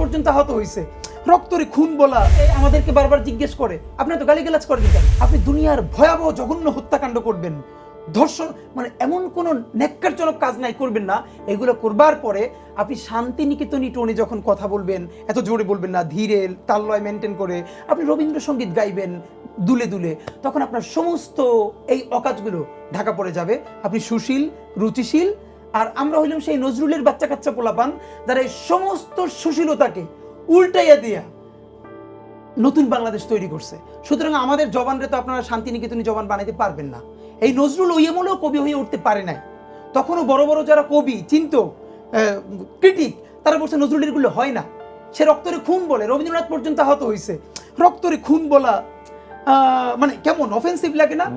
পর্যন্ত আহত হয়েছে, রক্তরে খুন বলা আমাদেরকে বারবার জিজ্ঞেস করে আপনি তো গালিগালাজ করেন কেন? আপনি দুনিয়ার ভয়াবহ জঘন্য হত্যাকাণ্ড করবেন, ধর্ষণ, মানে এমন কোনো ন্যাক্কারজনক কাজ নাই করবেন না। এগুলো করবার পরে আপনি শান্তিনিকেতনী টোনে যখন কথা বলবেন, এত জোরে বলবেন না, ধীরে তাললয় মেনটেন করে আপনি রবীন্দ্রসঙ্গীত গাইবেন দুলে দুলে, তখন আপনার সমস্ত এই অকাজগুলো ঢাকা পড়ে যাবে। আপনি সুশীল, রুচিশীল। আর আমরা হইলাম সেই নজরুলের বাচ্চা কাচ্চা পোলাপান যারা এই সমস্ত সুশীলতাকে উল্টাইয়া দিয়া নতুন বাংলাদেশ তৈরি করছে। সুতরাং আমাদের জবানরে তো আপনারা শান্তিনিকেতনী জবান বানাইতে পারবেন না। এই নজরুল ওই আমলেও কবি হয়ে উঠতে পারে নাই, তখনও বড় বড় যারা কবি চিন্তিত ক্রিটিক তারা বলছে নজরুলের গুলো হয় না, সে রক্তরে খুন বলে, রবীন্দ্রনাথ পর্যন্ত আহত হয়েছে, রক্তরে খুন বলা মানে কেমন অফেন্সিভ লাগে না?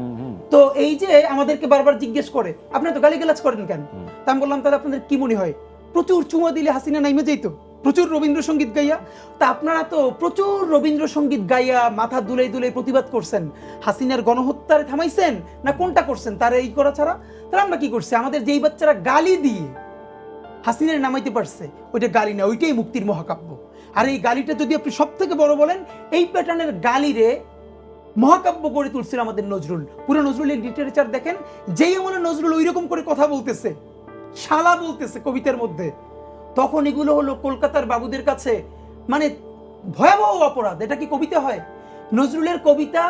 তো এই যে আমাদেরকে বারবার জিজ্ঞেস করে আপনি তো গালিগালাজ করেন কেন, তা আমি বললাম তাহলে আপনাদের কি মনে হয় প্রচুর চুমা দিলে হাসিনা নাইমে যেত প্রচুর রবীন্দ্রসঙ্গীত গাইয়া? তা আপনারা তো প্রচুর রবীন্দ্রসঙ্গীত গাইয়া মাথা দুলাই দুলাই প্রতিবাদ করছেন, হাসিনার গণহত্যারে থামাইছেন না কোনটা করছেন? তারা এই করা ছাড়া তাহলে আমরা কি করছি? আমাদের যেই বাচ্চারা গালি দিয়ে হাসিনার নামাইতে পারছে, ওইটা গালি না, ওইটাই মুক্তির মহাকাব্য। আর এই গালিটা যদি আপনি সব থেকে বড় বলেন, এই প্যাটার্নের গালিরে মহাকাব্য গড়ে তুলছিল আমাদের নজরুল। পুরো নজরুলের লিটারেচার দেখেন, যেই আমলে নজরুল ওই রকম করে কথা বলতেছে, শালা বলতেছে কবিতার মধ্যে, তখন এগুলো হলো কলকাতার বাবুদের কাছে মানে ভয়াবহ অপরাধ। এটা কি কবিতা হয়? নজরুলের কবিতা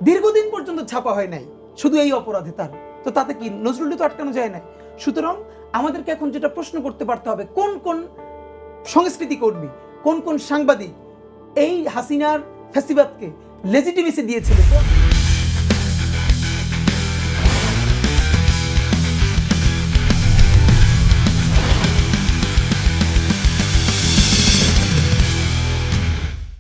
দীর্ঘদিন পর্যন্ত ছাপা হয় নাই শুধু এই অপরাধে তার। তো তাতে কি নজরুলকে তো আটকানো যায় না? সুতরাং আমাদেরকে এখন যেটা প্রশ্ন করতে পারতে হবে, কোন কোন সংস্কৃতি কর্মী, কোন কোন সাংবাদিক এই হাসিনার ফ্যাসিবাদকে লেজিটিমেসি দিয়েছিল?